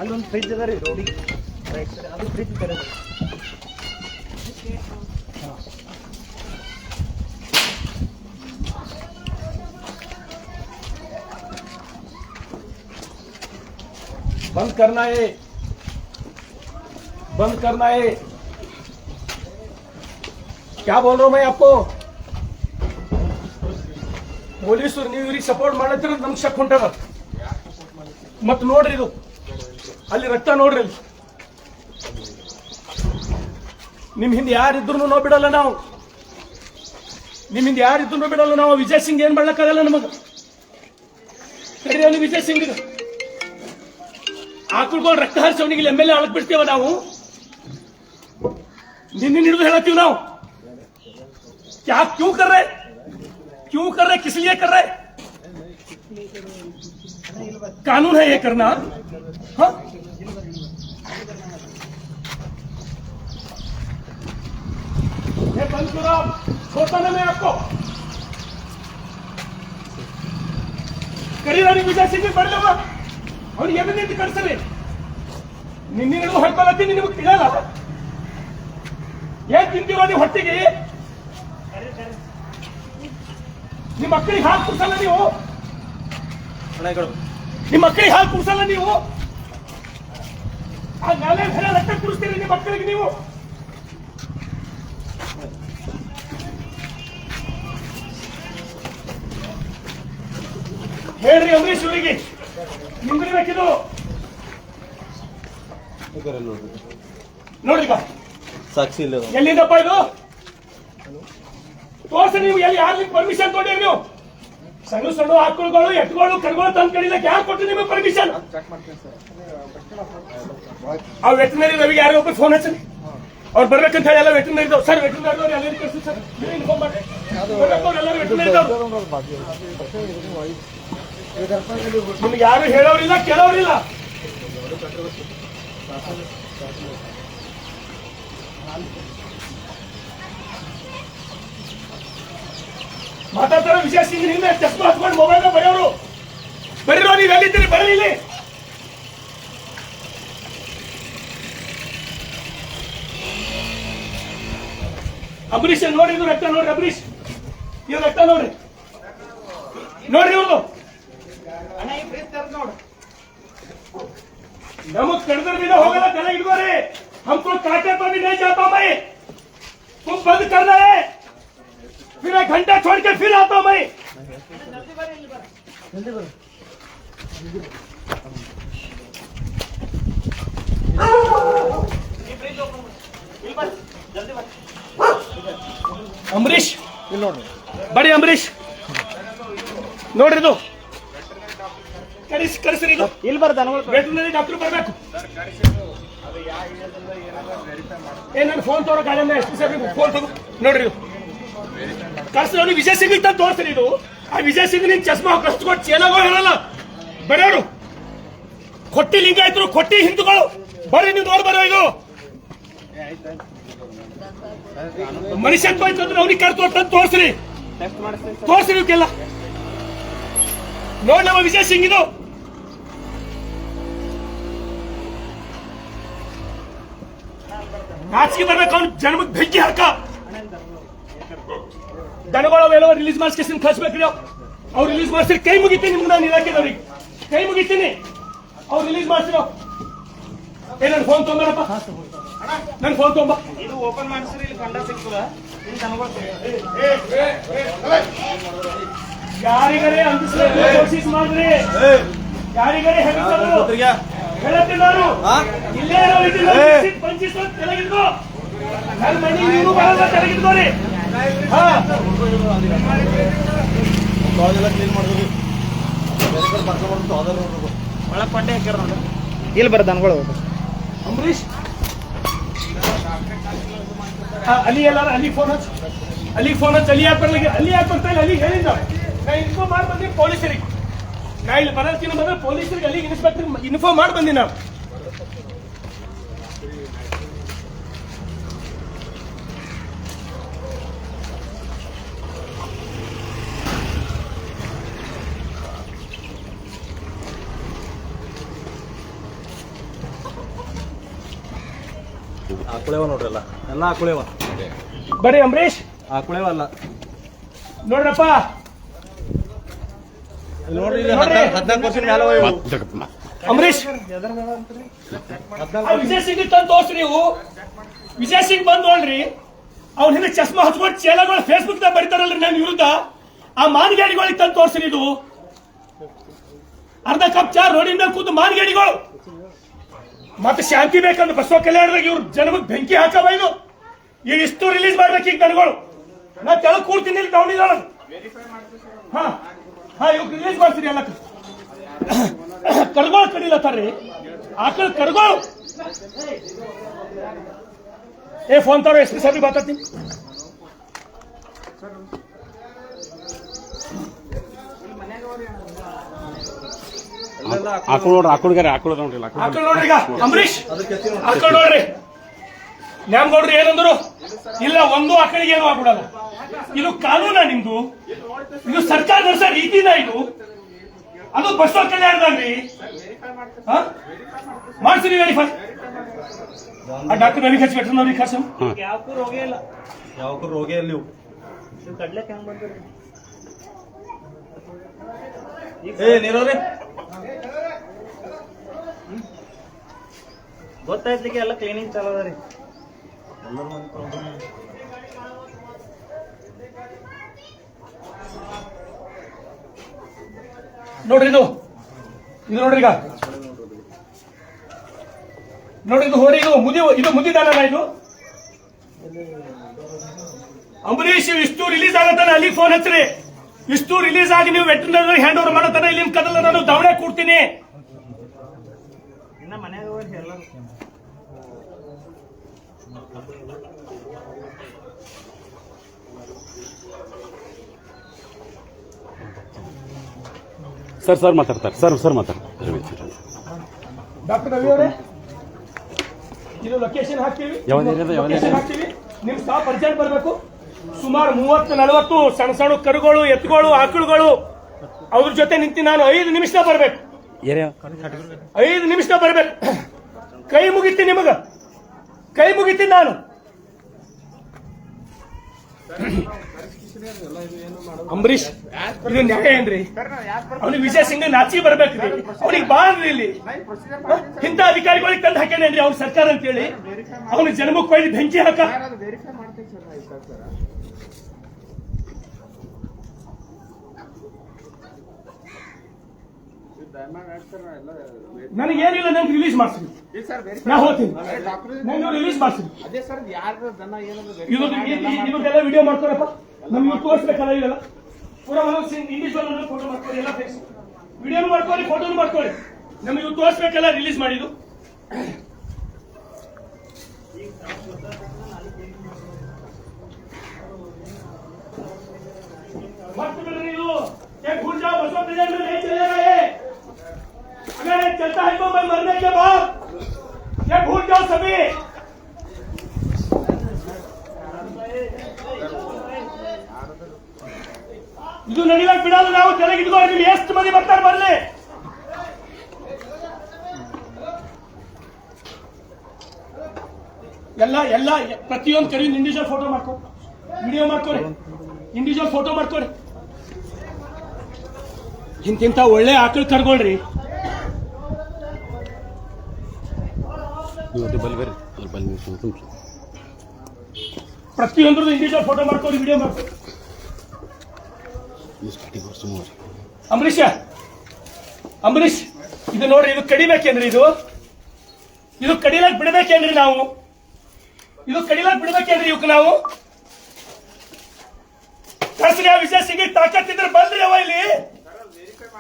ಅಲ್ಲೊಂದು ಫ್ರಿಜ್ ಅದ ರೀ ರೋಡಿಗೆ ರೈಟ್ ಸೈಡ್, ಅದು ಫ್ರಿಜ್ ಕರೆ बंद करना है, बंद करना है। क्या बोल रहा हूं मैं आपको? ಪೊಲೀಸರು ನೀವು ಇವ್ರಿಗೆ ಸಪೋರ್ಟ್ ಮಾಡತ್ತಿರ ನಮ್ಗೆ ಶಕ್ ಹೊಂಟದ. ಮತ್ ನೋಡ್ರಿ ಇದು ಅಲ್ಲಿ ರಕ್ತ ನೋಡ್ರಿ, ಅಲ್ಲಿ ನಿಮ್ ಹಿಂದೆ ಯಾರಿದ್ರು ನಾವು ಬಿಡಲ್ಲ, ನಾವು ನಿಮ್ ಹಿಂದೆ ಯಾರಿದ್ರು ಬಿಡಲ್ಲ ನಾವು. ವಿಜಯ್ ಸಿಂಗ್ ಏನ್ ಮಾಡ್ಲಕ್ಕಾಗಲ್ಲ ನಮಗ. ಅಲ್ಲಿ ವಿಜಯ್ ಸಿಂಗ್ ಆಕಳ್ಗಳು ರಕ್ತ ಹರಿಸವನಿಗೆ MLA ಆಳಕ್ ಬಿಡ್ತೇವ ನಾವು. ನಿನ್ನೆ ಹಿಡಿದು ಹೇಳತ್ತೀವಿ ನಾವು. क्या क्यों कर रहे, क्यों कर रहे, किस लिए कर रहे? कानून है ये करना. हाँ, ये बंद करो, छोड़ता ना मैं आपको. करी रानी विजय सिंह बढ़ लगा और ये भी नहीं ಕಳಿಸಲಿ. ನಿನ್ನೆ ಹಿಡಿದು ಹೊಡ್ಕೊಳತ್ತೀನಿ, ನಿಮಗೆ ತಿಳಿಯಲ್ಲ. ಏನ್ ತಿಂತೀರೋ ನೀವು ಹೊಟ್ಟಿಗೆ? ನಿಮ್ಮ ಮಕ್ಕಳಿಗೆ ಹಾಲು ಕುಡಿಸಲ್ಲ ನೀವು, ನಿಮ್ಮ ಮಕ್ಕಳಿಗೆ ಹಾಲು ಕುಡಿಸಲ್ಲ ನೀವು. ಆ ನಾಳೆ ಬೇರೆ ರಕ್ತ ಕುಡಿಸ್ತೀರಿ ನಿಮ್ಮ ಮಕ್ಕಳಿಗೆ ನೀವು. ಹೇಳ್ರಿ ಅಂಬರೀಶ್ ಅವರಿಗೆ, ನಿಮ್ಗೆ ಬೇಕಿದು ನೋಡ್ರಿ ಸಾಕ್ಷಿ ಇಲ್ಲ. ಎಲ್ಲಿಂದಪ್ಪ ಇದು ತೋರ್ಸಿ. ನೀವು ಎಲ್ಲಿ ಯಾರು ಪರ್ಮಿಷನ್ ಕೊಟ್ಟಿರಿ? ನೀವು ಸಣ್ಣ ಸಣ್ಣ ಆಕಳುಗಳು, ಎತ್ತುಗಳು, ಕರುಗಳು ತಂದು ಕಡಿಲಕ್ಕೆ ಯಾರು ಕೊಟ್ಟು ನಿಮಗೆ ಪರ್ಮಿಷನ್? ಆ ವೆಟನರಿ ರವಿಗೆ ಯಾರೋ ಒಬ್ಬರು ಫೋನ್ ಹಚ್ಚಿ ಅವ್ರು ಬರ್ಬೇಕಂತ ಹೇಳಿ ಎಲ್ಲ ವೆಟನರಿ ಸರ್, ವೆಟನರಿ ಎಲ್ಲರೂ ಕಳಿಸಿ ಸರ್, ಇನ್ಫಾರ್ಮ್ ಮಾಡಿ. ಎಲ್ಲರೂ ವೆಟನರಿ ನಿಮ್ಗೆ ಯಾರು ಹೇಳೋರಿಲ್ಲ, ಕೇಳೋರಿಲ್ಲ. ಮಾತಾಡ್ತಾರೋ ವಿಜಯ್ ಸಿಂಗ್ ನಿಂದ ಚಸ್ಮಾ ಹಚ್ಕೊಂಡು ಮೊಬೈಲ್ ಬರೆಯೋರು ಬರೀರೋ. ನೀವು ಎಲ್ಲಿದ್ದೀರಿ? ಬರಲಿ ಇಲ್ಲಿ. ಅಂಬರೀಷ್ ನೋಡ್ರಿ, ಇದು ರಕ್ತ ನೋಡ್ರಿ. ಅಂಬರೀಷ್ ಇದು ರಕ್ತ ನೋಡ್ರಿ, ನೋಡ್ರಿ ಇವ್ರದು. ನಮಗ್ ಕಡ್ದ್ರ भी ಹೋಗಲ್ಲ, ಕಲೆ ಇಡ್ಕೋರಿ. हमको काटे तो भी नहीं जाता मैं, तुम बंद करना है. फिर 1 घंटा छोड़ के फिर आता हूं मैं. ಅಂಬರೀಷ್ ಬಡಿ, ಅಂಬರೀಷ್ ನೋಡ್ರಿ ಇದು. ಕಳಿಸ್ರಿ ಇದು. ಇಲ್ಲಿ ಬರ್ದ ವೆಟರ್ನರಿ ಡಾಕ್ಟರ್ ಬರ್ಬೇಕು. ನನ್ನ ಫೋನ್ ತೋರೋ ಗಾಡಿ ಫೋನ್ ತಗೋ ನೋಡ್ರಿ ಇದು. ಕಳ್ಸಿ ವಿಜಯ್ ಸಿಂಗ್ ತಂದು ತೋರಿಸ್ರಿ ಇದು. ಆ ವಿಜಯ್ ಸಿಂಗ್ ನಿನ್ ಚಸ್ಮಾ ಕಸ್ಕೊಟ್ಟು ಚೇಲಾಗೋ ಹೇಳಲ್ಲ ಬರೆಯೋರು. ಕೊಟ್ಟಿ ಲಿಂಗಾಯತರು, ಕೊಟ್ಟಿ ಹಿಂದೂಗಳು ಬರ್ರಿ, ನೀವು ನೋಡಿ ಬರೋ. ಇದು ಮನುಷ್ಯತ್ವ ಇತ್ತಂದ್ರೆ ಅವ್ನಿಗೆ ಕರ್ತು ತಂದು ತೋರಿಸ್ರಿ, ತೋರಿಸ್ರಿ ಇವಕ್ಕೆಲ್ಲ. ನೋಡಿ ನಮ್ಮ ವಿಜಯ್ ಸಿಂಗ್ ಇದು. ನಾಚಿಕೆ ಬರ್ಬೇಕು ಅವ್ನು ಜನ್ಮಕ್ಕೆ ಬೆಂಕಿ ಹಾಕ. ದನಗಳು ಅವೆಲ್ಲ ರಿಲೀಸ್ ಮಾಡಿಸ್ಕೇಸಿನ ಕಳ್ಸ್ಬೇಕ್ರಿ. ಅವ್ರು ರಿಲೀಸ್ ಮಾಡಿಸ್ರಿ, ಕೈ ಮುಗಿತೀನಿ ನಿಮ್ಗೆ. ನಾನು ಇಲಾಖೆದವ್ರಿಗೆ ಕೈ ಮುಗಿತೀನಿ. ಅವ್ರು ರಿಲೀಸ್ ಮಾಡ್ಸಿರೋ. ನನ್ನ ಫೋನ್ ತೊಗೊಂಬರಪ್ಪ, ನನ್ನ ಫೋನ್ ತೊಗೊಂಬ. ಇದು ಓಪನ್ ಮಾಡಿಸ್ರಿ, ಇಲ್ಲಿ ಕಂಡ ಸಿಗ್ತದ. ಯಾರಿಗಾರೆ ಅಂದಿಸ್ಬೇಕು ಕೋಶಿಸ್ ಮಾಡ್ರಿ, ಯಾರಿಗಾರೆ ಹೇಳತ್ತೀನಿ ನಾನು. ಇಲ್ಲೇ ಪಂಚಿಸ್ ತೆಲಗಿದ್ಕೋ, ನನ್ನ ಮನೆ ನೀವು ಬರೋದ ತೆಲಗಿದ್ಕೋರಿ. ಕ್ಲೀನ್ ಮಾಡಿದ್ರಿ ಒಳಗೆ ಪಂಡೆ ಹಾಕ್ಯಾರ ನೋಡಿ. ಇಲ್ಲಿ ಬರ್ದ ದನಗಳು. ಅಂಬರೀಷ್ ಅಲ್ಲಿ ಎಲ್ಲಾರ ಅಲ್ಲಿಗೆ ಫೋನ್ ಹಚ್ಚ, ಅಲ್ಲಿಗೆ ಫೋನ್ ಹಚ್ಚ. ಅಲ್ಲಿ ಯಾಕೆ ಬರ್ಲಿಕ್ಕೆ, ಅಲ್ಲಿ ಯಾಕೆ ಬರ್ತಾ ಇಲ್ಲ? ಅಲ್ಲಿಗೆ ಹೇಳಿದ್ದ ನಾ ಇನ್ಫಾರ್ಮ್ ಮಾಡಿ ಬಂದೀನಿ ಪೊಲೀಸರಿಗೆ. ನಾ ಇಲ್ಲಿ ಬರೋದಕ್ಕಿಂತ ಬಂದ್ರೆ ಪೊಲೀಸರಿಗೆ ಅಲ್ಲಿಗೆ ಇನ್ಸ್ಪೆಕ್ಟರ್ ಇನ್ಫಾರ್ಮ್ ಮಾಡಿ ಬಂದೀನಿ ನಾವು. ಆಕುಳೇವ ನೋಡ್ರಿ ಎಲ್ಲ ಆಕುಳೇವ. ಬರೀ ಅಂಬರೀಶ್ ಆಕುಳೇವ ಅಲ್ಲ ನೋಡ್ರಪ್ಪ, ನೋಡ್ರಿ 14 ವರ್ಷದ ಮ್ಯಾಲ ಅವ ಇವು. ಅಂಬರೀಶ್ ವಿಜಯ್ ಸಿಂಗ್ ತಂದು ತೋರ್ಸ್ರಿ ನೀವು. ವಿಜಯ್ ಸಿಂಗ್ ಬಂದ್ ನೋಡ್ರಿ, ಅವ್ನ ಹಿಂದೆ ಚಸ್ಮಾ ಹಚ್ಕೊಂಡು ಚೇಲಗಳು ಫೇಸ್ಬುಕ್ ದಾಗ ಬರೀತಾರಲ್ರಿ ನನ್ನ ವಿರುದ್ಧ. ಆ ಮಾನಗಾಡಿಗಳಿಗೆ ತಂದು ತೋರ್ಸ್ರಿ. ಇದು ಅರ್ಧ ಕಪ್ ಚಾ ರೋಡಿನ ಮೇಲೆ ಕೂತು ಮಾನಗಾಡಿಗಳು. ಮತ್ತೆ ಶಾಂತಿ ಬೇಕಂದ್ರೆ ಬಸವ ಕಲ್ಯಾಣದಾಗ ಇವ್ರು ಜನಕ್ಕೆ ಬೆಂಕಿ ಹಾಕವ. ಇದು ಈಗ ಇಷ್ಟು ರಿಲೀಸ್ ಮಾಡ್ಬೇಕು ಈಗ ನನಗಳು. ನಾ ತೆಳಗ್ ಕೂಡ್ತೀನಿ ಇಲ್ಲಿ ಟೌನಿದೊಳ. ಹಾ ಇವ್ ರಿಲೀಸ್ ಮಾಡ್ತೀರಿ ಎಲ್ಲ. ಕಡ್ಗೋಳು ಕಡಿಲತ್ತಾರ್ರಿ, ಆಕಳ ಕಡ್ಗೋಳು. ಏ ಫೋನ್ ತಾರೋ, ಎಸ್ ಪಿ ಸಾಹೇಬ್ರಿಗೆ ಮಾತಾಡ್ತೀನಿ. ಆಕಳು ನೋಡ್ರಿ, ಆಕಳು ನೋಡ್ರಿ, ಆಕಳ ನೋಡ್ರಿ. ಈಗ ಅಂಬರೀಶ್ ಆಕಳ ನೋಡ್ರಿ. ನ್ಯಾಮಗೌಡ್ರಿ ಏನಂದ್ರು? ಇಲ್ಲ, ಒಂದು ಆಕಳಿಗೆ ಏನು ಆಗ್ಬಿಡಲ್ಲ. ಇದು ಕಾನೂನ ನಿಮ್ದು? ಇದು ಸರ್ಕಾರ ನಡೆಸೋ ರೀತಿನ ಇದು? ಅದು ಬಸವ ಕಲ್ಯಾಣದಾಗ್ರಿ. ಮಾಡ್ಸಿ ನೀವು ವೆರಿಫೈ. ಆ ಡಾಕ್ಟರ್ ನನಗೆ ಹಚ್ಚಿ ವೆಟರ್ನರಿ ಖರ್ಚು ಯಾವಕ್ಕೂ ರೋಗೇ ಇಲ್ಲ, ಯಾವಕ್ಕೂ ರೋಗೇ ಇಲ್ಲ. ಇವು ಕಡ್ಲೆಕ್ ಹೆಂಗ್ ಬಂದ್ರಿ? ಏ ನೀರವ್ರಿ, ಗೊತ್ತಾಯ್ತಿಗೆ ಎಲ್ಲ ಕ್ಲೀನಿಂಗ್ ಚಾಲೋ ಅದ ರೀ. ನೋಡ್ರಿ, ಇದು ನೋಡ್ರಿ. ಈಗ ನೋಡ್ರಿ, ಇದು ಹೋರಿ, ಇದು ಮುದಿದಾನ. ಇದು ಅಂಬರೀಶ್ ಇಷ್ಟು ರಿಲೀಸ್ ಆಗತ್ತಾನ, ಅಲ್ಲಿಗೆ ಫೋನ್ ಹಚ್ಚ್ರಿ. ಇಷ್ಟು ರಿಲೀಸ್ ಆಗಿ ನೀವು ವೆಟರ್ನರಿ ಹ್ಯಾಂಡ್ ಓವರ್ ಮಾಡತ್ತಾನ. ಇಲ್ಲಿನ ಕದಲ ನಾನು ದವಡೆ ಕೊಡ್ತೀನಿ. ಇನ್ನ ಮನ್ಯಾಗ ಎಲ್ಲ ಸರ್ ಮಾತಾಡ್ತಾರೆ. ಸರ್ ಮಾತಾಡ್ತಾರೆ. ಡಾಕ್ಟರ್ ರವಿ ಅವರೇ, ಇದು ಲೊಕೇಶನ್ ಹಾಕ್ತೀವಿ. ನಿಮ್ ಸ್ಟಾಫ್ ಅರ್ಜೆಂಟ್ ಬರಬೇಕು. ಸುಮಾರು 30-40 ಸಣ್ಣ ಕರುಗಳು, ಎತ್ತುಗಳು, ಆಕಳುಗಳು ಅವ್ರ ಜೊತೆ ನಿಂತು ನಾನು 5 ನಿಮಿಷ ಬರ್ಬೇಕು. 5 ನಿಮಿಷ ಬರ್ಬೇಕು. ಕೈ ಮುಗಿತೀನಿ ನಿಮಗ, ಕೈ ಮುಗಿತೀನಿ ನಾನು. ಅಂಬರೀಶ್ ಇದು ನ್ಯಾಯ ಏನ್ರಿ? ಅವ್ನಿಗೆ ವಿಜಯ್ ಸಿಂಗ್ ನಾಚಿ ಬರ್ಬೇಕ್ರಿ. ಅವ್ನಿಗೆ ಬಾಳ್ರಿ ಇಲ್ಲಿ. ಇಂಥ ಅಧಿಕಾರಿಗಳಿಗೆ ತಂದು ಹಾಕ್ಯಾನೇನ್ರಿ ಅವ್ರ ಸರ್ಕಾರ ಅಂತೇಳಿ? ಅವ್ನಿಗೆ ಜನ್ಮಕ್ಕೆ ಕೊಯ್ದು ಬೆಂಕಿ ಹಾಕ. ನನಗೇನಿಲ್ಲ, ನಂಗೆ ರಿಲೀಸ್ ಮಾಡ್ಸಿ. ನಾ ಹೋಗ್ತೀನಿ, ನಂಗೆ ರಿಲೀಸ್ ಮಾಡ್ಸಿ. ಇದಕ್ಕೆಲ್ಲ ವಿಡಿಯೋ ಮಾಡ್ಕೊರಪ್ಪ. ನಮ್ಗೆ ತೋರಿಸ್ಬೇಕಲ್ಲ ಇದೆಲ್ಲ. ಪೂರಾ ಇಂಡಿವಿಜುವಲ್ ಫೋಟೋ ಮಾಡ್ಕೊಳ್ಳಿ, ಎಲ್ಲ ಫೇಸ್ ವಿಡಿಯೋನು ಮಾಡ್ಕೊಳ್ಳಿ, ಫೋಟೋನು ಮಾಡ್ಕೊಳ್ಳಿ. ನಮಗೆ ಇವು ತೋರಿಸ್ಬೇಕಲ್ಲ ರಿಲೀಸ್ ಮಾಡಿದ್ದು. मत मिल रही हो, ये भूल जाओ बसों प्रेजेंट में नहीं चलेगा ये। अगर ये चलता है तो मैं मरने के बाद ये भूल जाओ सभी। ಇದು ನಡಿಲಕ್ ಬಿಡಲ್ಲ ನಾವು. ತೆಲಗಿ ಇಟ್ಕೋ, ನೀವು ಎಷ್ಟು ಮಂದಿ ಬರ್ತಾರೆ ಬರ್ಲಿ. ಎಲ್ಲ ಪ್ರತಿಯೊಂದು ಕಡೆ ಇಂಡಿವಿಜುವಲ್ ಫೋಟೋ ಮಾಡ್ಕೊ, ವಿಡಿಯೋ ಮಾಡ್ಕೊಡಿ, ಇಂಡಿವಿಜುವಲ್ ಫೋಟೋ ಮಾಡ್ಕೊಡಿ. ಇಂತಿಂತ ಒಳ್ಳೆ ಆಕಳು ಕರ್ಕೊಳ್ರಿ. ಪ್ರತಿಯೊಂದ್ರದ್ದು ಇಂಡಿವಿಜುವಲ್ ಫೋಟೋ ಮಾಡ್ಕೊಡಿ, ವಿಡಿಯೋ ಮಾಡ್ಕೊಡಿ. ಅಂಬರೀಶ್ ಇದು ನೋಡ್ರಿ, ಇದು ಕಡಿಬೇಕೇನ್ರಿ? ಇದು ಕಡಿಲಾಕ್ ಬಿಡಬೇಕೇನ್ರಿ ನಾವು? ಇದು ಕಡಿಲಾಕ್ ಬಿಡಬೇಕೇನ್ರಿ ಇವಕ್ಕೆ ನಾವು? ಕಳ್ಸ್ರಿ. ಆ ವಿಜಯ್ ಸಿಂಗ್ ತಾಕತ್ತಿದ್ರೆ ಬಂದ್ರಿ ಅವ ಇಲ್ಲಿ.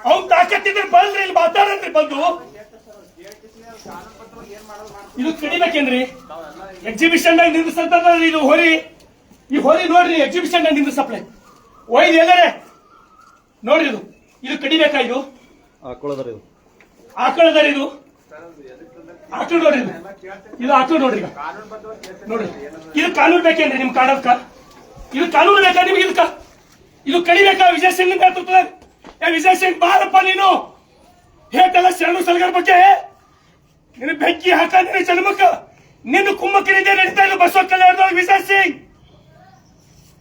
ಅವ್ನ್ ತಾಕತ್ತಿದ್ರೆ ಬಂದ್ರಿ ಇಲ್ಲಿ ಮಾತಾಡನ್ರಿ ಬಂದು. ಇದು ಕಡಿಬೇಕೇನ್ರಿ? ಎಕ್ಸಿಬಿಷನ್ ನಿಂದಿಸ್ತಂತ ಇದು ಹೋರಿ, ಈ ಹೋರಿ ನೋಡ್ರಿ ಎಕ್ಸಿಬಿಷನ್ ನಿಂದಿಸಪ್ಲೆ ಒಯ್ದು ಎಲ್ಲರೇ ನೋಡ್ರಿ. ಇದು ಕಡಿಬೇಕಾ? ಇದು ಹಾಕೊಳ್ಳೋದ್ರಿ ಇದು ಆಕಳದರ, ಇದು ಆಕಳು ನೋಡ್ರಿ, ಇದು ಆಕಳು ನೋಡ್ರಿ. ನೋಡ್ರಿ, ಇದು ಕಾನೂನು ಬೇಕೇನ್ರಿ ನಿಮ್ ಕಾಣದ್ಕ? ಇದು ಕಾನೂನು ಬೇಕಾ ನಿಮ್ಗೆ? ಇದಕ್ಕ ಇದು ಕಡಿಬೇಕಾ? ವಿಜಯ್ ಸಿಂಗ್ ನೇತೃತ್ವದ ವಿಜಯ್ ಸಿಂಗ್ ಬಾರಪ್ಪ, ನೀನು ಹೇಟಲ್ಲ ಶರಣು ಸಲಗರ ಬಗ್ಗೆ ನಿನ್ನ ಬೆಂಕಿ ಹಾಕ, ನಿನ್ನ ಜನ್ಮಕ್ಕ ನಿನ್ನ ಕುಮ್ಮಕ್ಕನಿಂದ ನಡೀತಾ ಇದ್ದು ಬಸವ ಕಲ್ಯಾಣದೊಳಗೆ ವಿಜಯ್ ಸಿಂಗ್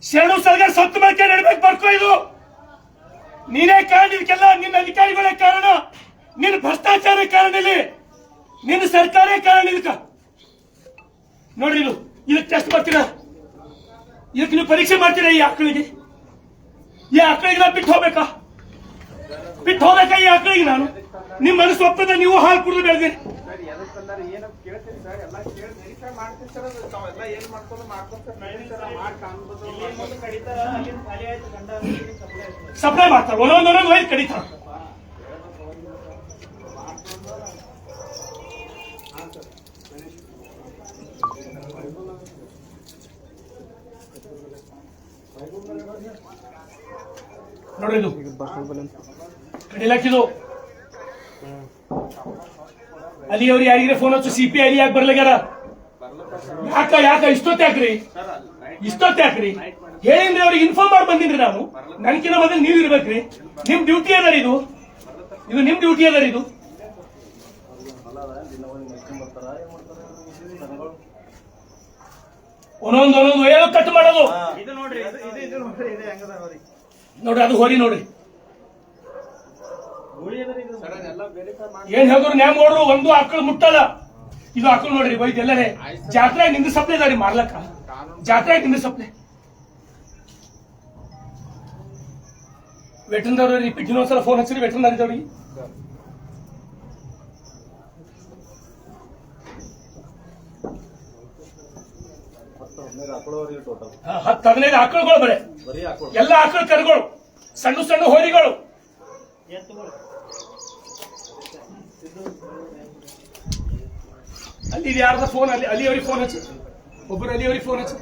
ಶರಣು ಸಲಗರ್ ಸತ್ತು ಬಳಕೆ ನಡಬೇಕು. ಬರ್ಕೋ, ಇದು ನೀನೇ ಕಾರಣ, ಇದಕ್ಕೆಲ್ಲ ನಿನ್ನ ಅಧಿಕಾರಿಗಳೇ ಕಾರಣ, ನಿನ್ನ ಭ್ರಷ್ಟಾಚಾರ ಕಾರಣ, ಇಲ್ಲಿ ನಿನ್ನ ಸರ್ಕಾರ ಕಾರಣ. ಇದಕ್ಕ ನೋಡ್ರಿ, ಇದು ಟೆಸ್ಟ್ ಮಾಡ್ತೀರಾ? ಇದಕ್ಕೆ ನೀವು ಪರೀಕ್ಷೆ ಮಾಡ್ತೀರಾ? ಈ ಆಕಳಿಗೆ ನಾ ಬಿಟ್ಟು ಹೋಗ್ಬೇಕಾ? ಈ ಆಕಳಿಗೆ ನಾನು ನಿಮ್ಮ ಮನಸ್ಸು ಒಪ್ಪದ ನೀವು ಹಾಲು ಕುಡಿದು ಬೆಳೆದಿರಿ. ಸಪ್ಲೈ ಮಾಡ್ತಾರೆ, ಒಂದೊಂದೊಂದೊಂದು ಒಯ್ದು ಕಡಿತಾರ. ನೋಡ್ರಿ, ಇದು ಕಡಿಲಾಕಿದು ಅಲ್ಲಿ ಅವ್ರು ಯಾರಿಗಾರ ಫೋನ್ ಹಚ್ಚು, ಸಿಪಿ ಅಲ್ಲಿ ಯಾಕೆ ಬರ್ಲಾಗ್ಯಾರ? ಯಾಕ ಇಷ್ಟೊತ್ತಾಕ್ರಿ ಹೇಳಿನ್ರಿ, ಅವ್ರಿಗೆ ಇನ್ಫಾರ್ಮ್ ಮಾಡಿ ಬಂದಿನ್ರಿ ನಾನು. ನನ್ಕಿನ್ನ ಮೊದಲು ನೀವು ಇರ್ಬೇಕ್ರಿ. ನಿಮ್ ಡ್ಯೂಟಿ ಅದ ಇದು ನಿಮ್ ಡ್ಯೂಟಿ ಅದ. ಇದು ಒಂದೊಂದು ಏನೋ ಕಟ್ ಮಾಡೋದು. ನೋಡ್ರಿ, ಅದು ಹೋರಿ ನೋಡ್ರಿ. ಏನ್ ಹೇಳಿದ್ರು ನ್ಯಾಮ್ ನೋಡ್ರು, ಒಂದು ಆಕಳು ಮುಟ್ಟಲ್ಲ. ಇದು ಆಕಳು ನೋಡ್ರಿ, ಬೈದ್ ಎಲ್ಲರೇ ಜಾತ್ರೆ ನಿಂದ ಸಪ್ಲೆ ಇದಾರಿ ಮಾರ್ಲಕ್ಕ. ಜಾತ್ರೆ ನಿಂದ ಸಪ್ಲೆ ವೆಟರ್ನರಿ ರಿಪೀಟ್ ಇನ್ನೊಂದ್ಸಲ ಫೋನ್ ಹಚ್ಚಿರಿ ವೆಟರ್ನರಿದವ್ರಿಗೆ. ಟೋಟಲ್ 10-15 ಆಕಳುಗಳು ಬರೇ, ಎಲ್ಲ ಆಕಳು ಕರುಗಳು, ಸಣ್ಣ ಸಣ್ಣ ಹೋರಿಗಳು. ಅಲ್ಲಿ ಯಾರ್ದ ಫೋನ್? ಅಲ್ಲಿ ಅವ್ರಿಗೆ ಫೋನ್ ಹಚ್ಚಿ, ಒಬ್ಬರು ಅಲ್ಲಿ ಅವ್ರಿಗೆ ಫೋನ್ ಹಚ್ಚಿ.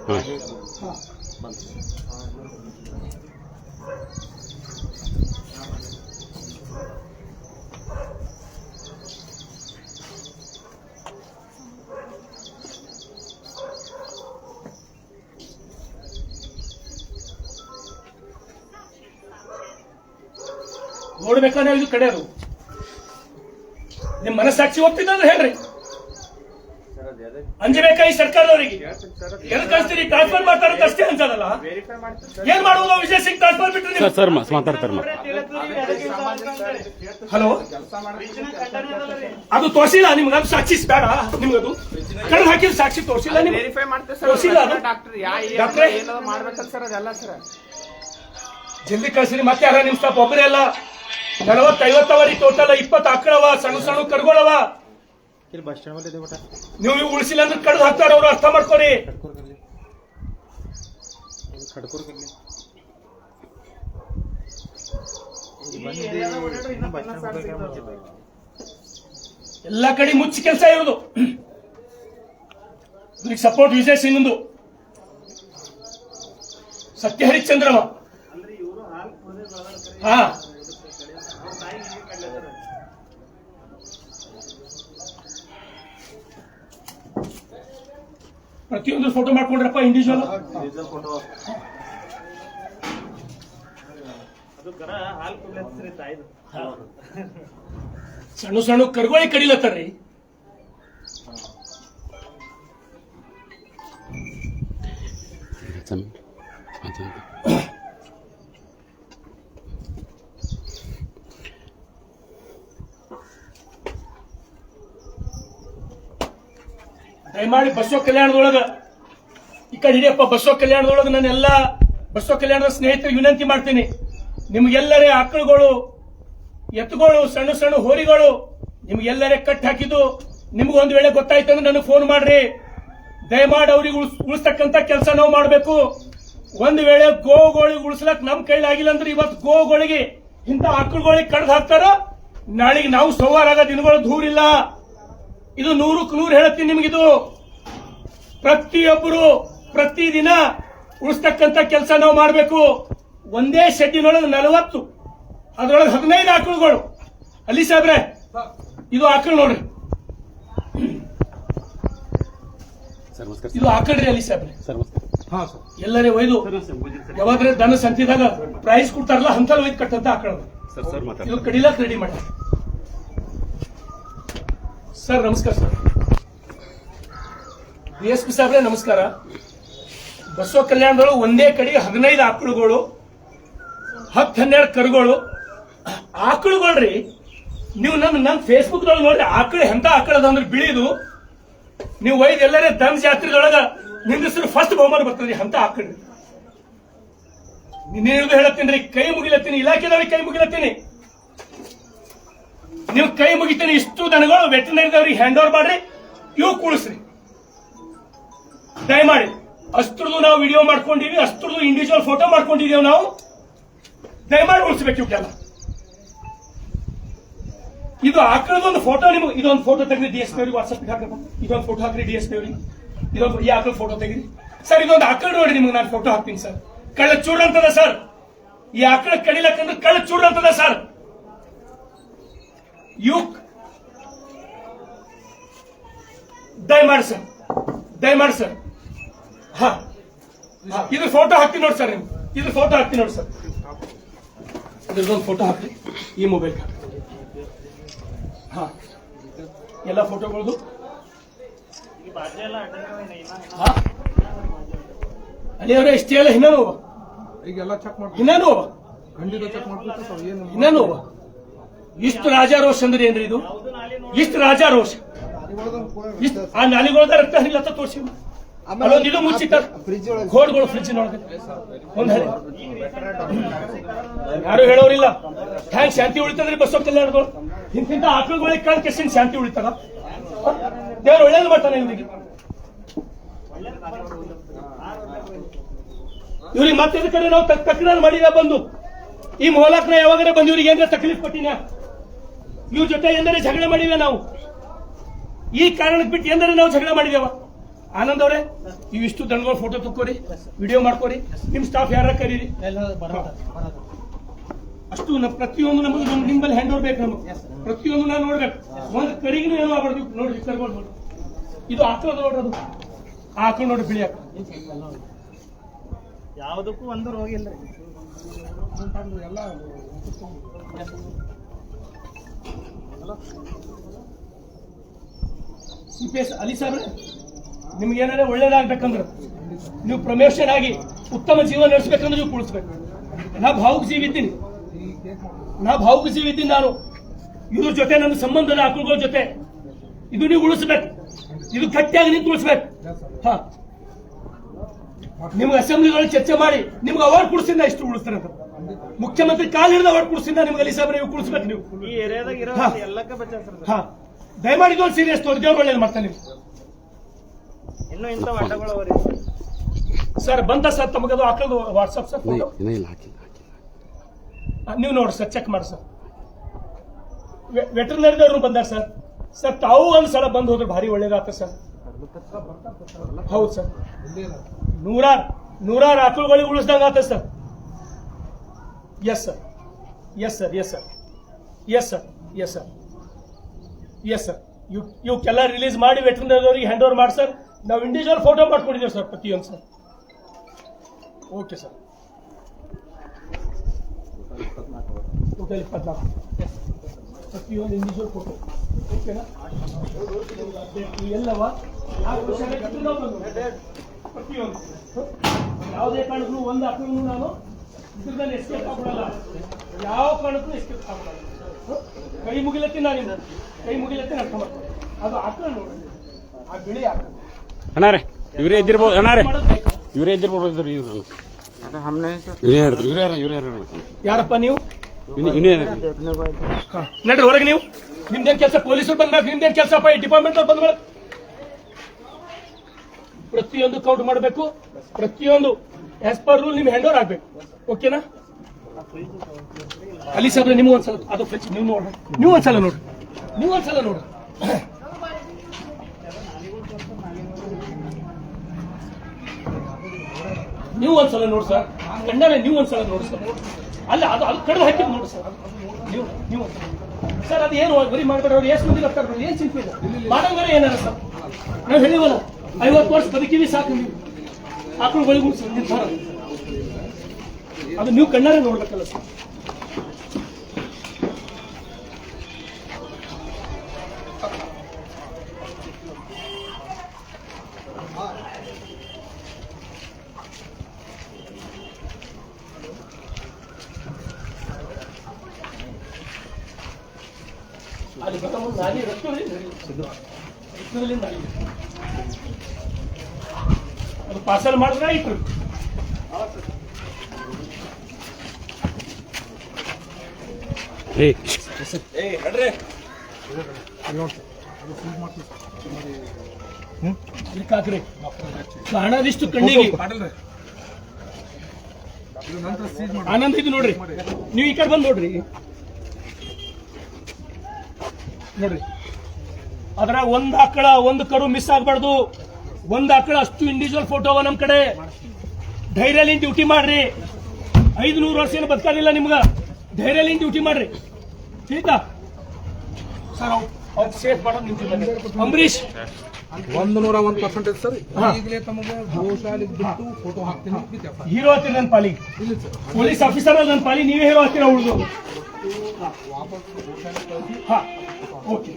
ನೋಡ್ಬೇಕಾದ್ರೆ ಇದು ಕಡೆಯದು. ನಿಮ್ ಮನಸ್ಸಾಕ್ಷಿ ಒಪ್ಪಿದ್ರೆ ಹೇಳ್ರಿ, ಅಂಜಬೇಕಾ ಈ ಸರ್ಕಾರದವರಿಗೆ? ಎಲ್ಲಿ ಕಳಿಸ್ತೀರಿ? ಟ್ರಾನ್ಸ್ಫರ್ ಮಾಡ್ತಾರ ಅಷ್ಟೇ ಅನ್ಸದಲ್ಲ. ಏನ್ ಮಾಡುವುದು? ವಿಜಯ್ ಸಿಂಗ್ ಟ್ರಾನ್ಸ್ಫರ್ ಬಿಟ್ಟರೆ ಸರ್ ಮಾತಾಡ್ತಾರೆ. ಹಲೋ, ಅದು ತೋರಿಸಿಲ್ಲ ನಿಮ್ಗೆ? ಅದು ಸಾಕ್ಷಿ ಬೇಡ ನಿಮ್ಗದು? ಕಳೆದು ಹಾಕಿದ ಸಾಕ್ಷಿ ತೋರಿಸಿಲ್ಲ ನಿಮ್ಗೆ? ತೋರಿಸಿಲ್ಲ ಅದು ಡಾಕ್ಟ್ರೇ? ಜಲ್ದಿ ಕಳಿಸ್ರಿ. ಮತ್ತೆ ಯಾರ ನಿಮ್ ಸ್ಟಾಪ್? ಒಬ್ಬರೇ ಅಲ್ಲ, 40-50 ಅವರಿ ಟೋಟಲ್. 20 ಆಕಳವ, ಸಣ್ಣ ಸಣ್ಣ ಕರುಗಳವ. ನೀವು ಉಳಿಸಿಲ್ಲ ಅಂದ್ರೆ ಕಡ್ದು ಹಾಕ್ತಾರ ಅವ್ರು, ಅರ್ಥ ಮಾಡ್ಕೊರಿ. ಎಲ್ಲ ಕಡೆ ಮುಚ್ಚಿ ಕೆಲಸ ಇರೋದು. ಸಪೋರ್ಟ್ ವಿಜಯ್ ಸಿಂಗ್, ಸತ್ಯ ಹರಿಶ್ಚಂದ್ರವ. ಹಾ, ಪ್ರತಿಯೊಂದು ಫೋಟೋ ಮಾಡ್ಕೊಂಡ್ರಪ್ಪ, ಇಂಡಿವಿಜುವಲ್. ಸಣ್ಣ ಸಣ್ಣ ಕರುಗಳಿಗೆ ಕಡಿಲತ್ತಾರ್ರಿ. ದಯಮಾಡಿ ಬಸವ ಕಲ್ಯಾಣದೊಳಗ ಈ ಕಡೆ ಹಿಡಿಯಪ್ಪ. ಬಸವ ಕಲ್ಯಾಣದೊಳಗ ನಾನೆಲ್ಲ ಬಸವ ಕಲ್ಯಾಣದ ಸ್ನೇಹಿತರಿಗೆ ವಿನಂತಿ ಮಾಡ್ತೀನಿ, ನಿಮ್ಗೆಲ್ಲರೇ ಆಕಳುಗಳು, ಎತ್ತುಗಳು, ಸಣ್ಣ ಸಣ್ಣ ಹೋರಿಗಳು ನಿಮ್ಗೆಲ್ಲರೇ ಕಟ್ ಹಾಕಿದ್ದು ನಿಮ್ಗೊಂದು ವೇಳೆ ಗೊತ್ತಾಯ್ತು ಅಂದ್ರೆ ನನಗೆ ಫೋನ್ ಮಾಡ್ರಿ. ದಯಮಾಡಿ ಅವ್ರಿಗೆ ಉಳಿಸ್ತಕ್ಕಂತ ಕೆಲಸ ನಾವು ಮಾಡಬೇಕು. ಒಂದು ವೇಳೆ ಗೋಗಳಿಗೆ ಉಳಿಸ್ಲಕ್ ನಮ್ ಕೈಲಾಗಿಲ್ಲ ಅಂದ್ರೆ ಇವತ್ತು ಗೋಗಳಿಗೆ ಇಂಥ ಆಕಳುಗಳಿಗೆ ಕಡ್ದು ಹಾಕ್ತಾರ, ನಾಳೆಗೆ ನಾವು ಸೋವಾರಾಗ ದಿನಗಳು ದೂರಿಲ್ಲ. ಇದು 100ಕ್ಕೆ 100 ಹೇಳ್ತೀನಿ ನಿಮಗಿದು. ಪ್ರತಿಯೊಬ್ಬರು ಪ್ರತಿದಿನ ಉಳಿಸ್ತಕ್ಕಂಥ ಕೆಲಸ ನಾವು ಮಾಡಬೇಕು. ಒಂದೇ ಶೆಡ್ಡಿನೊಳಗೆ 40, ಅದರೊಳಗೆ 15 ಆಕಳುಗಳು. ಅಲ್ಲಿ ಸಾಹೇಬ್ರೆ, ಇದು ಆಕಳು ನೋಡ್ರಿ, ಸರ್ ನಮಸ್ಕಾರ ಇದು ಆಕಳ್ರಿ ಅಲ್ಲಿ ಸಾಹೇಬ್ರೆ. ಸರ್ ನಮಸ್ಕಾರ. ಹಾಂ ಸರ್. ಎಲ್ಲರೇ ಒಯ್ದು ಯಾವಾಗ್ರೆ ದನ ಸಂತಿದಾಗ ಪ್ರೈಸ್ ಕೊಡ್ತಾರಲ್ಲ ಅಂತಲ್ಲಿ ಒಯ್ದು ಕಟ್ಟಂತ ಆಕಳ ಸರ್ ಸರ್ ಮಾತಾಡ್ತಾರೆ. ಇದು ಕಡಿಲಾಕ್ ರೆಡಿ ಮಾಡಿ. ಸರ್ ನಮಸ್ಕಾರ ಸರ್. DSP ಸಾಹೇಬ್ರೆ ನಮಸ್ಕಾರ. ಬಸವ ಕಲ್ಯಾಣದೊಳಗೆ ಒಂದೇ ಕಡೆಗೆ 15 ಆಕಳುಗಳು, 10-12 ಕರುಗಳು. ಆಕಳುಗಳ್ರಿ, ನೀವು ನನ್ನ ಫೇಸ್ಬುಕ್ ದೊಳಗೆ ನೋಡ್ರಿ, ಆಕಳು ಎಂತ ಆಕಳದ ಅಂದ್ರೆ ಬಿಳಿದು. ನೀವು ಒಯ್ದು ಎಲ್ಲರೇ ದನ್ ಜಾತ್ರೆದೊಳಗ ನಿಂದಿಸಿದ್ರು ಫಸ್ಟ್ ಬಹುಮಾನ ಬರ್ತದ್ರಿ ಅಂತ ಆಕಳ್ರಿ. ನಿನ್ನೇನು ಹೇಳತ್ತೀನಿ, ಕೈ ಮುಗಿಲತ್ತೀನಿ, ಇಲಾಖೆದವ್ರಿಗೆ ಕೈ ಮುಗಿಲತ್ತೀನಿ, ನೀವು ಕೈ ಮುಗಿತೀನಿ. ಇಷ್ಟು ದನಗಳು ವೆಟರ್ನರಿದವ್ರಿಗೆ ಹ್ಯಾಂಡ್ ಓವರ್ ಮಾಡ್ರಿ, ಇವು ಕೂಳಿಸ್ರಿ ದಯಮಾಡಿ. ಅಷ್ಟ್ರದ್ದು ನಾವು ವಿಡಿಯೋ ಮಾಡ್ಕೊಂಡಿವಿ, ಅಷ್ಟ್ರದ್ದು ಇಂಡಿವಿಜುವಲ್ ಫೋಟೋ ಮಾಡ್ಕೊಂಡಿದ್ದೇವೆ ನಾವು. ದಯಮಾಡಿ ಉಳಿಸ್ಬೇಕು ಇವಕ್ಕೆಲ್ಲ. ಇದು ಆಕಳದೊಂದು ಫೋಟೋ ನಿಮಗೆ, ಇದೊಂದು ಫೋಟೋ ತೆಗೆದು DSP ಅವ್ರಿಗೆ ವಾಟ್ಸಪ್ಗೆ ಹಾಕಬೇಕು. ಇದೊಂದು ಫೋಟೋ ಹಾಕ್ರಿ DSP ಅವ್ರಿಗೆ. ಇದೊಂದು ಈ ಆಕಳ ಫೋಟೋ ತೆಗಿರಿ ಸರ್. ಇದೊಂದು ಆಕಳ ನೋಡಿ, ನಿಮ್ಗೆ ನಾನು ಫೋಟೋ ಹಾಕ್ತೀನಿ ಸರ್. ಕಳ್ಳ ಚೂಡ್ ಅಂತದ ಸರ್. ಈ ಆಕಳ ಕಡಿಲಕ್ಕಂದ್ರೆ ಕಳ್ಳ ಚೂಡ್ ಅಂತದ ಸರ್. ದಯಮಾಡಿ ಸರ್, ದಯಮಾಡಿ ಸರ್. ಹಾ, ಇದ್ರ ಫೋಟೋ ಹಾಕ್ತೀನಿ ನೋಡಿ ಸರ್. ನೀವು ಇದ್ರ ಫೋಟೋ ಹಾಕ್ತೀನಿ ನೋಡಿ ಸರ್. ಇದ್ರದ್ದೊಂದು ಫೋಟೋ ಹಾಕ್ರಿ ಈ ಮೊಬೈಲ್. ಹಾ, ಎಲ್ಲ ಫೋಟೋಗಳದು. ಅಲ್ಲಿಯವರೇ ಇಷ್ಟೇ ಅಲ್ಲ, ಇನ್ನೂ ಈಗೆಲ್ಲ ಚೆಕ್ ಮಾಡಿ, ಇನ್ನೇನು ಖಂಡಿತ ಚೆಕ್ ಮಾಡ್ಬೇಕು ಸರ್. ಏನು ಇನ್ನೇನು ಇಷ್ಟು ರಾಜಾರೋಷ ಅಂದ್ರೆ ಏನ್ರಿ ಇದು? ಇಷ್ಟು ರಾಜಾರೋಷ, ಇಷ್ಟು ಆ ನಾಲಿಗಳದ ರಕ್ತ ಹರಿಲತ್ತ ತೋರಿಸಿ. ಅಲ್ಲೊಂದು ಇದು ಮುಚ್ಚಿಟ್ಟ ಗೋಡ್ಗಳು ಫ್ರಿಜ್ಜಿನೊಳಗೆ ಒಂದು ಹಳೆ. ಯಾರು ಹೇಳೋರಿಲ್ಲ. ಹ್ಯಾಂಗ್ ಶಾಂತಿ ಉಳಿತದ್ರಿ ಬಸವ ಕಲ್ಯಾಣಗಳು? ಇಂತಿಂತ ಆಕಳುಗಳಿಗೆ ಕಳ್ ಕೆಸಿನ ಶಾಂತಿ ಉಳಿತಾರ? ದೇವ್ರು ಒಳ್ಳೇದು ಮಾಡ್ತಾನೆ ಇವರಿಗೆ. ಇವ್ರಿಗೆ ಮತ್ತೆ ಕಡೆ ನಾವು ತಕರಾರು ಮಾಡಿದ ಬಂದು ಈ ಮೊಹಲಾಕ್ನ ಯಾವಾಗಲೇ ಬಂದು ಇವ್ರಿಗೆ ಏನಾರ ತಕ್ಲೀಫ್ ಕೊಟ್ಟಿನ? ಇವ್ರ ಜೊತೆ ಎಂದರೆ ಜಗಳ ಮಾಡಿವೆ ನಾವು. ಈ ಕಾರಣಕ್ಕೆ ಬಿಟ್ಟು ಎಂದರೆ ನಾವು ಜಗಳ ಮಾಡಿದೇವ? ಆನಂದ್ ಅವರೇ, ಇವಿಷ್ಟು ದನಗಳ ಫೋಟೋ ತಕ್ಕೋರಿ, ವಿಡಿಯೋ ಮಾಡ್ಕೋರಿ, ನಿಮ್ ಸ್ಟಾಫ್ ಯಾರ ಕರೀರಿ. ಅಷ್ಟು ಪ್ರತಿಯೊಂದು ನಮಗೆ ನಿಮ್ಮಲ್ಲಿ ಹ್ಯಾಂಡ್ ಓವರ್ ಬೇಕು. ನಮಗೆ ಪ್ರತಿಯೊಂದು ನಾನು ನೋಡ್ಬೇಕು. ಒಂದು ಕರಿಗೂ ಏನೋ ಆಗ್ಬಾರ್ದು ನೋಡ್ರಿ. ಕರ್ಕೊಂಡು ನೋಡಿ, ಇದು ಆಕಳದ ನೋಡ್ರಿ, ಅದು ಆಕಳು ನೋಡ್ರಿ, ಬಿಳಿ ಆಕಳು. ಯಾವುದಕ್ಕೂ ಒಂದು ರೋಗ ಇಲ್ಲ ಎಲ್ಲ. CPS ಅಲಿ ಸಾಹೇಬ್ರೆ, ನಿಮ್ಗೆ ಏನಾದ್ರೆ ಒಳ್ಳೇದಾಗ್ಬೇಕಂದ್ರೆ, ನೀವು ಪ್ರಮೋಷನ್ ಆಗಿ ಉತ್ತಮ ಜೀವನ ನಡೆಸಬೇಕಂದ್ರೆ ನೀವು ಕುಳಿಸ್ಬೇಕು. ನಾ ಭಾವುಕ ಜೀವಿ ಇದ್ದೀನಿ, ನಾನು. ಇವ್ರ ಜೊತೆ ನನ್ನ ಸಂಬಂಧದ ಆಕಳುಗಳ ಜೊತೆ ಇದು ನೀವು ಉಳಿಸ್ಬೇಕು. ಇದು ಗಟ್ಟಿಯಾಗಿ ನಿಂತು ಉಳಿಸ್ಬೇಕು. ಹಾ, ನಿಮ್ಗೆ ಅಸೆಂಬ್ಲಿಗಳಲ್ಲಿ ಚರ್ಚೆ ಮಾಡಿ ನಿಮ್ಗೆ ಅವಾರ್ಡ್ ಕೊಡಿಸಿಂದ ಇಷ್ಟು ಉಳಿಸ್ತಾರೆ ಅಂತ. ಮುಖ್ಯಮಂತ್ರಿ ಕಾಲ್ ಹಿಡಿದ ಅವಾರ್ಡ್ ಕೊಡಿಸಿಂದ ನಿಮ್ಗೆ ಅಲಿ ಸಾಹೇಬ್ರೆ ನೀವು ಕುಳಿಸ್ಬೇಕು. ನೀವು ಈ ಏರಿಯಾದಾಗ ಇರೋ ಎಲ್ಲಕ್ಕೆ ಬಚಾಸ್ತಾರೆ. ಹಾ, ದಯಮಾಡಿ ಇದೊಂದು ಸೀರಿಯಸ್ ತೋರಿ, ದೇವ್ರು ಒಳ್ಳೇದು ಮಾಡ್ತಾನೆ. ನೀವು ಇನ್ನೂ ಇಂಥ ಅಡ್ಡಗಳು ಅವರಿ ಸರ್. ಬಂದ ಸರ್ ತಮಗದು ಆಕಳದು ವಾಟ್ಸಪ್ ಸರ್ ಫೋಟೋ ಇಲ್ಲ ಹಾಕಿಲ್ಲ. ನೀವು ನೋಡಿ ಸರ್, ಚೆಕ್ ಮಾಡಿ ಸರ್. ವೆಟರ್ನರಿದವ್ರು ಬಂದಾರ ಸರ್. ಸರ್ ತಾವು ಒಂದು ಸಲ ಬಂದು ಹೋದ್ರೆ ಭಾರಿ ಒಳ್ಳೇದಾಗ್ತದೆ ಸರ್. ಹೌದು ಸರ್, ನೂರಾರು ಆಕಳುಗಳಿಗೆ ಉಳಿಸ್ದಂಗ ಆಗ್ತದೆ sir. Yes sir, yes sir, yes sir, yes sir, yes sir, yes sir. ಇವಕ್ಕೆಲ್ಲ ರಿಲೀಸ್ ಮಾಡಿ ವೆಟರ್ನರಿದವ್ರಿಗೆ ಹ್ಯಾಂಡ್ ಓವರ್ ಮಾಡಿ ಸರ್. ನಾವು ಇಂಡಿವಿಜುವಲ್ ಫೋಟೋ ಮಾಡ್ಕೊಂಡಿದ್ದೇವೆ ಸರ್ ಪ್ರತಿಯೊಂದು ಸರ್. Okay sir. ಟೋಟಲ್ 24 ಪ್ರತಿಯೊಂದು ಇಂಡಿವಿಜುವಲ್ ಫೋಟೋ. ಓಕೆನಾ? ಎಲ್ಲವ ಪ್ರತಿಯೊಂದು ಯಾವುದೇ ಕಾರಣಕ್ಕೂ ಒಂದು ಆಕಳನ್ನು ನಾನು ಇದ್ರಲ್ಲಿ ಎಸ್ಕೇಪ್ ಆಗ್ಬಿಡಲ್ಲ. ಯಾವ ಕಾರಣಕ್ಕೂ ಎಸ್ಕೇಪ್ ಆಗ್ಬಿಡಲ್ಲ. ಕೈ ಮುಗಿಲತ್ತೀನಿ ನಾನು, ಕೈ ಮುಗಿಲತ್ತೀನಿ ಅರ್ಥ ಮಾಡ್ತೀನಿ. ಅದು ಆಕಳ ನೋಡಿ, ಆ ಬಿಳಿ ಆಕಳ ಅಣ್ಣಾರೆ ಇವರೇ ಇದ್ದಿರ್ಬೋದು. ಅಣ್ಣಾರೆ ಇವರೇ ಇದ್ದಿರ್ಬೋದು. ಯಾರಪ್ಪ ನೀವು? ನಡ್ರಿ ಹೊರಗೆ. ನೀವು ನಿಮ್ದೇನ್ ಕೆಲಸ? ಪೊಲೀಸರು ಬಂದ್ಬೇಕು. ನಿಮ್ದೇನ್ ಕೆಲಸ? ಡಿಪಾರ್ಟ್ಮೆಂಟ್ ಅವ್ರು ಬಂದ್ಬೇಕು. ಪ್ರತಿಯೊಂದು ಕೌಂಟ್ ಮಾಡಬೇಕು. ಪ್ರತಿಯೊಂದು ಆಸ್ ಪರ್ ರೂಲ್ ನಿಮ್ ಹ್ಯಾಂಡ್ ಓವರ್ ಆಗ್ಬೇಕು. ಓಕೆನಾ? ಅಲ್ಲಿ ಸಾಹೇಬ್ರೆ, ನಿಮ್ಗೆ ಒಂದ್ಸಲ ಅದು ಫ್ರಿಜ್ ನೀವು ನೋಡ್ರಿ. ನೀವು ಒಂದ್ಸಲ ನೋಡ್ರಿ. ನೀವು ಒಂದ್ಸಲ ನೋಡಿ ಸರ್, ಕಣ್ಣಾರೆ ನೀವು ಒಂದ್ಸಲ ನೋಡಿ ಸರ್. ಅಲ್ಲ ಅದು ಕಡ್ದು ಹಾಕಿದ್ ನೋಡಿ ಸರ್. ನೀವು ಸರ್ ಅದು ಏನು ಬರೀ ಮಾಡ್ಬೇಡ್ರಿ. ಅವ್ರು ಎಷ್ಟು ಮಂದಿ ಬರ್ತಾರೆ, ಏನ್ ಚಿಂತೆ ಇಲ್ಲ, ಮಾಡಂಗಾರೆ ಏನಾರ ಸರ್. ನಾವು ಹೇಳಿವಲ್ಲ 50 ವರ್ಷ ಬದುಕಿವಿ ಸಾಕು. ನೀವು ಆಕಳುಗಳಿಗೂ ನಿರ್ಧಾರ ಅದು ನೀವು ಕಣ್ಣಾರೆ ನೋಡ್ಬೇಕಲ್ಲ ಸರ್. ಅಲ್ಲಿ ಬತ್ತ ಮುಂದೆ ನಾಲಿ ರಕ್ತದಿಂದ ಅದು ಪಾರ್ಸಲ್ ಮಾಡಿದ್ರೆ ಇಟ್ರು. ಹಾಕ್ರಿ ಕಾಣದಿಷ್ಟು ಕಣ್ಣಿಗೆ ಆನಂದ ಇದು ನೋಡ್ರಿ. ನೀವು ಈ ಕಡೆ ಬಂದು ನೋಡ್ರಿ ಅದ್ರ ಒಂದ್ ಆಕಳ ಒಂದು ಕರು ಮಿಸ್ ಆಗ್ಬಾರ್ದು. ಒಂದ್ ಆಕಳ ಅಷ್ಟು ಇಂಡಿವಿಜುವಲ್ ಫೋಟೋ ನಮ್ ಕಡೆ. ಧೈರ್ಯಲಿಂದ ಡ್ಯೂಟಿ ಮಾಡ್ರಿ. 500 ವರ್ಷ ಏನು ಬದುಕಾದಿಲ್ಲ ನಿಮ್ಗ. ಧೈರ್ಯಲಿಂದ ಡ್ಯೂಟಿ ಮಾಡ್ರಿ. ठीका ಸರ್ ಅವ್ರು ಸೇಫ್ ಮಾಡೋದು ನಿಂತಿದ್ದಾರೆ. ಅಂಬರೀಶ್ 101% ಸರ್. ಈಗಲೇ ತಮಗೆ ಗೋಶಾಲೆ ಬಿಟ್ಟು ಫೋಟೋ ಹಾಕ್ತೀನಿ. ಹೀರೋ ಹತ್ತಿರ ನನ್ನ ಪಾಲಿ, ಪೊಲೀಸ್ ಆಫೀಸರ್ ನನ್ನ ಪಾಲಿ, ನೀವೇ ಹೀರೋ ಹತ್ತಿರ ಉಳಿದು. ಹಾ ಓಕೆ.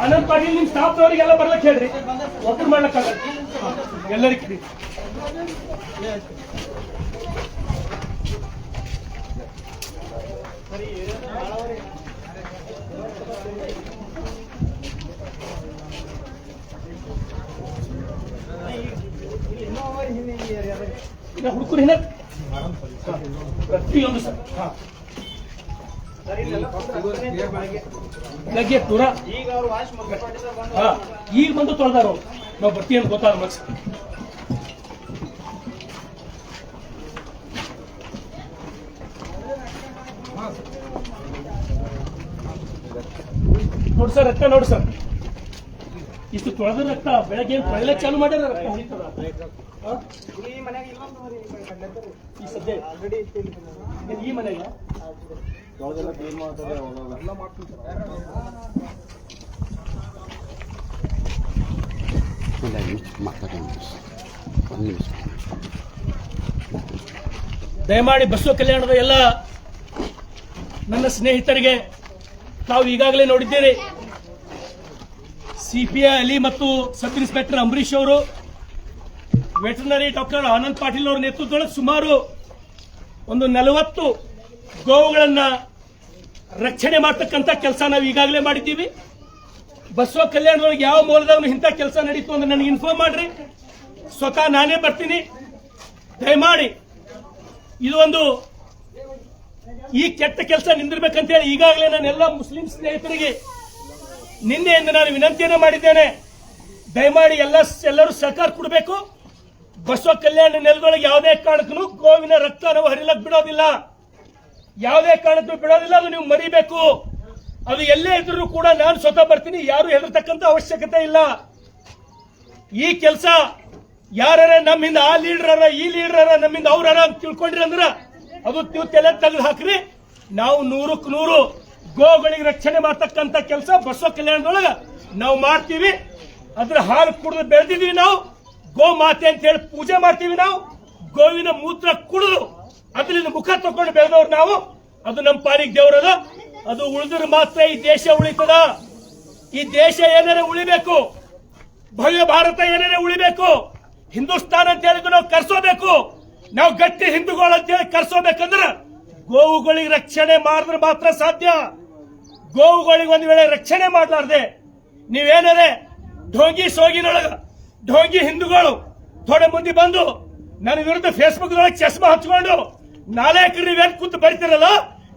ಆನಂದ್ ಪಾಟೀಲ್ ನಿಮ್ ಸ್ಟಾಫ್ನವರಿಗೆಲ್ಲ ಬರ್ಲಕ್ಕೆ ಹೇಳ್ರಿ. ಒಬ್ಬರು ಮಾಡ್ಲಕ್ಕಾಗಲ್ಲ, ಎಲ್ಲರಿಗೂ. ಹುಡುಕರು ಹಿನ್ನ ಪ್ರತಿಯೊಂದು ಸರ್. ಬೆಳಗ್ಗೆ ಪೂರ ಈಗ ಬಂದು ತೊಳೆದಾರ. ನಾವು ಬರ್ತೀವಿ ಅಂತ ಗೊತ್ತಾರ ಮನ್ಸ. ನೋಡಿ ಸರ್ ರಕ್ತ ನೋಡಿ ಸರ್. ಇಷ್ಟು ತೊಳೆದ ರಕ್ತ ಬೆಳಗ್ಗೆ ತೊಳೆಯಕ್ಕೆ ಚಾಲು ಮಾಡ್ಯಾರ. ರಕ್ತ ಈ ಸದ್ಯ ಈ ಮನೆಗೆ ದಯಮಾಡಿ ಬಸವ ಕಲ್ಯಾಣದ ಎಲ್ಲ ನನ್ನ ಸ್ನೇಹಿತರಿಗೆ ತಾವು ಈಗಾಗಲೇ ನೋಡಿದ್ದೀರಿ. ಸಿಪಿಐ ಅಲಿ ಮತ್ತು ಸಬ್ ಇನ್ಸ್ಪೆಕ್ಟರ್ ಅಂಬರೀಶ್ ಅವರು, ವೆಟರ್ನರಿ ಡಾಕ್ಟರ್ ಆನಂದ್ ಪಾಟೀಲ್ ಅವರ ನೇತೃತ್ವದಲ್ಲಿ ಸುಮಾರು ಒಂದು 40 ಗೋವುಗಳನ್ನ ರಕ್ಷಣೆ ಮಾಡ್ತಕ್ಕಂಥ ಕೆಲಸ ನಾವು ಈಗಾಗಲೇ ಮಾಡಿದ್ದೀವಿ. ಬಸವ ಕಲ್ಯಾಣದೊಳಗೆ ಯಾವ ಮೂಲದವನು ಇಂಥ ಕೆಲಸ ನಡೀತು ಅಂದ್ರೆ ನನಗೆ ಇನ್ಫಾರ್ಮ್ ಮಾಡ್ರಿ. ಸ್ವತಃ ನಾನೇ ಬರ್ತೀನಿ. ದಯಮಾಡಿ ಇದು ಒಂದು ಈ ಕೆಟ್ಟ ಕೆಲಸ ನಿಂದಿರ್ಬೇಕಂತ ಹೇಳಿ ಈಗಾಗಲೇ ನಾನು ಎಲ್ಲ ಮುಸ್ಲಿಂ ಸ್ನೇಹಿತರಿಗೆ ನಿನ್ನೆಯಿಂದ ನಾನು ವಿನಂತಿಯನ್ನು ಮಾಡಿದ್ದೇನೆ. ದಯಮಾಡಿ ಎಲ್ಲರೂ ಸಹಕಾರ ಕೊಡಬೇಕು. ಬಸವ ಕಲ್ಯಾಣ ನೆಲದೊಳಗೆ ಯಾವುದೇ ಕಾರಣಕ್ಕೂ ಗೋವಿನ ರಕ್ತ ನಾವು ಹರಿಲಕ್ಕೆ ಬಿಡೋದಿಲ್ಲ. ಯಾವುದೇ ಕಾರಣಕ್ಕೂ ಬಿಡೋದಿಲ್ಲ. ಅದು ನೀವು ಮರಿಬೇಕು. ಅದು ಎಲ್ಲೇ ಇದ್ರೂ ಕೂಡ ನಾನು ಸ್ವತಃ ಬರ್ತೀನಿ. ಯಾರು ಹೆದರ್ತಕ್ಕಂಥ ಅವಶ್ಯಕತೆ ಇಲ್ಲ. ಈ ಕೆಲಸ ಯಾರ ನಮ್ಮಿಂದ ಆ ಲೀಡರ್ ಈ ಲೀಡರ್ ನಮ್ಮಿಂದ ಅವ್ರ ಅಂತ ತಿಳ್ಕೊಂಡ್ರಿ ಅಂದ್ರ ಅದು ನೀವು ತಲೆ ತೆಗೆದು ಹಾಕ್ರಿ. ನಾವು 100ಕ್ಕೆ 100 ಗೋಗಳಿಗೆ ರಕ್ಷಣೆ ಮಾಡ್ತಕ್ಕಂಥ ಕೆಲಸ ಬಸವ ಕಲ್ಯಾಣದೊಳಗ ನಾವು ಮಾಡ್ತೀವಿ. ಅದ್ರ ಹಾಲು ಕುಡಿದು ಬೆಳೆದಿದೀವಿ. ನಾವು ಗೋ ಮಾತೆ ಅಂತ ಹೇಳಿ ಪೂಜೆ ಮಾಡ್ತೀವಿ. ನಾವು ಗೋವಿನ ಮೂತ್ರ ಕುಡಿದು ಅದರಿಂದ ಮುಖ ತಕೊಂಡು ಬೆಳೆದವ್ರು ನಾವು. ಅದು ನಮ್ಮ ಪಾಲಿಗೆ ದೇವರದ. ಅದು ಉಳಿದ್ರೆ ಮಾತ್ರ ಈ ದೇಶ ಉಳಿತದ. ಈ ದೇಶ ಏನಾರ ಉಳಿಬೇಕು, ಭವ್ಯ ಭಾರತ ಏನಾರ ಉಳಿಬೇಕು, ಹಿಂದೂಸ್ತಾನ್ ಅಂತ ಹೇಳಿದ್ರು ನಾವು ಕರ್ಸೋಬೇಕು. ನಾವು ಗಟ್ಟಿ ಹಿಂದೂಗಳು ಅಂತ ಹೇಳಿ ಕರ್ಸೋಬೇಕಂದ್ರೆ ಗೋವುಗಳಿಗೆ ರಕ್ಷಣೆ ಮಾಡಿದ್ರೆ ಮಾತ್ರ ಸಾಧ್ಯ. ಗೋವುಗಳಿಗೆ ಒಂದು ವೇಳೆ ರಕ್ಷಣೆ ಮಾಡಲಾರ್ದೆ ನೀವೇನಾರೆ ಢೋಂಗಿ ಸೋಗಿನೊಳಗ ಢೋಂಗಿ ಹಿಂದೂಗಳು ಥೋಡೆ ಮಂದಿ ಬಂದು ನನ್ನ ವಿರುದ್ಧ ಫೇಸ್ಬುಕ್ ದೊಳಗೆ ಚಸ್ಮಾ ಹಚ್ಕೊಂಡು ನಾಲ್ಕು ನೀವೇನ್ ಕೂತು ಬರ್ತೀರಲ್ಲ,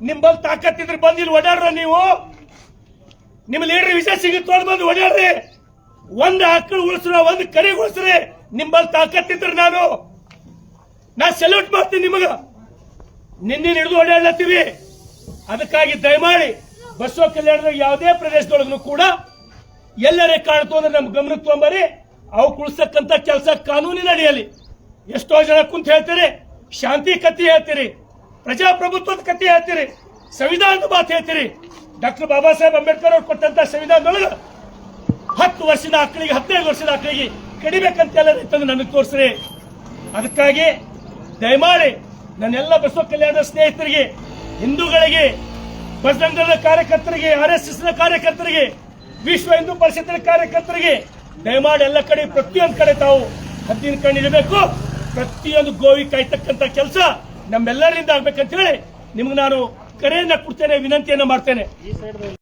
ನಿಮ್ಮಲ್ಲಿ ತಾಕತ್ತಿದ್ರೆ ಬಂದು ಇಲ್ಲಿ ಓಡಾಡ್ರ. ನೀವು ನಿಮ್ಮ ಲೀಡರ್ ವಿಷಯ ಸಿಗುತ್ತೋಡ್ ಬಂದು ಓಡಾಡ್ರಿ. ಒಂದು ಆಕಳು ಉಳಿಸ್ರ, ಒಂದು ಕರಿ ಉಳಿಸ್ರಿ. ನಿಮ್ಮಲ್ಲಿ ತಾಕತ್ತಿದ್ರೆ ನಾನು ಸೆಲ್ಯೂಟ್ ಮಾಡ್ತೀನಿ ನಿಮಗ. ನಿನ್ನೆ ಹಿಡಿದು ಓಡಾಡ್ಲತ್ತೀವಿ. ಅದಕ್ಕಾಗಿ ದಯಮಾಡಿ ಬಸವ ಕಲ್ಯಾಣದ ಯಾವುದೇ ಪ್ರದೇಶದೊಳಗೂ ಕೂಡ ಎಲ್ಲರೇ ಕಾಣ್ತು ಅಂದ್ರೆ ನಮ್ ಗಮನಕ್ಕೆ ತೊಗೊಂಬರಿ. ಅವು ಕುಳಿಸ್ತಕ್ಕಂತ ಕೆಲಸ ಕಾನೂನಿನ ಅಡಿಯಲ್ಲಿ. ಎಷ್ಟೋ ಜನ ಕುಂತ ಹೇಳ್ತೀರಿ, ಶಾಂತಿ ಕತ್ತಿ ಹೇಳ್ತೀರಿ, ಪ್ರಜಾಪ್ರಭುತ್ವದ ಕತ್ತಿ ಹೇಳ್ತೀರಿ, ಸಂವಿಧಾನದ ಮಾತು ಹೇಳ್ತೀರಿ. ಡಾಕ್ಟರ್ ಬಾಬಾ ಸಾಹೇಬ್ ಅಂಬೇಡ್ಕರ್ ಅವ್ರು ಕೊಟ್ಟಂತ ಸಂವಿಧಾನದೊಳಗೆ 10 ವರ್ಷದ ಆಕಳಿಗೆ 15 ವರ್ಷದ ಆಕಳಿಗೆ ಕಡಿಬೇಕಂತ ಎಲ್ಲ ಇತ್ತಂದ್ರೆ ನನಗೆ ತೋರಿಸ್ರಿ. ಅದಕ್ಕಾಗಿ ದಯಮಾಡಿ ನನ್ನೆಲ್ಲ ಬಸವ ಕಲ್ಯಾಣದ ಸ್ನೇಹಿತರಿಗೆ, ಹಿಂದೂಗಳಿಗೆ, ಬಜರಂಗದ ಕಾರ್ಯಕರ್ತರಿಗೆ, RSS ನ ಕಾರ್ಯಕರ್ತರಿಗೆ, ವಿಶ್ವ ಹಿಂದೂ ಪರಿಷತ್ತಿನ ಕಾರ್ಯಕರ್ತರಿಗೆ ದಯಮಾಡಿ ಎಲ್ಲ ಕಡೆ ಪ್ರತಿಯೊಂದು ಕಡೆ ತಾವು ಹದ್ದಿನ ಕಣ್ಣಿಡಬೇಕು. ಪ್ರತಿಯೊಂದು ಗೋವಿ ಕಾಯ್ತಕ್ಕಂತ ಕೆಲಸ ನಮ್ಮೆಲ್ಲರಿಂದ ಆಗ್ಬೇಕಂತ ಹೇಳಿ ನಿಮ್ಗೆ ನಾನು ಕರೆಯನ್ನ ಕೊಡ್ತೇನೆ, ವಿನಂತಿಯನ್ನ ಮಾಡ್ತೇನೆ.